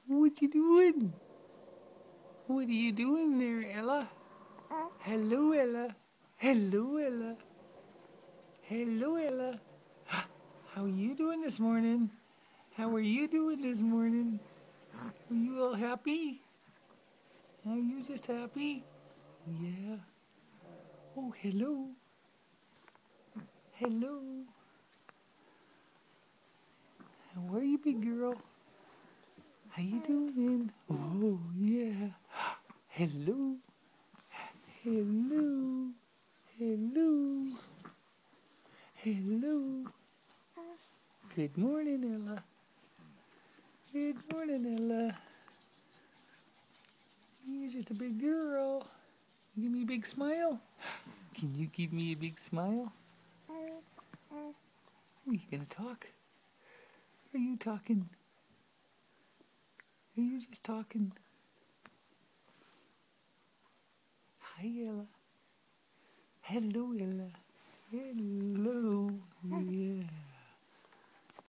What you doing? What are you doing there, Ella? Hello, Ella. Hello, Ella. Hello, Ella. How are you doing this morning? How are you doing this morning? Are you all happy? Are you just happy? Yeah. Oh, hello. Hello. How are you, big girl? How you doing? Oh, yeah. Hello. Hello. Hello. Hello. Good morning, Ella. Good morning, Ella. You're just a big girl. Give me a big smile. Can you give me a big smile? Are you gonna talk? Are you talking? Are you just talking? Hi, Ella. Hello, Ella. Hello.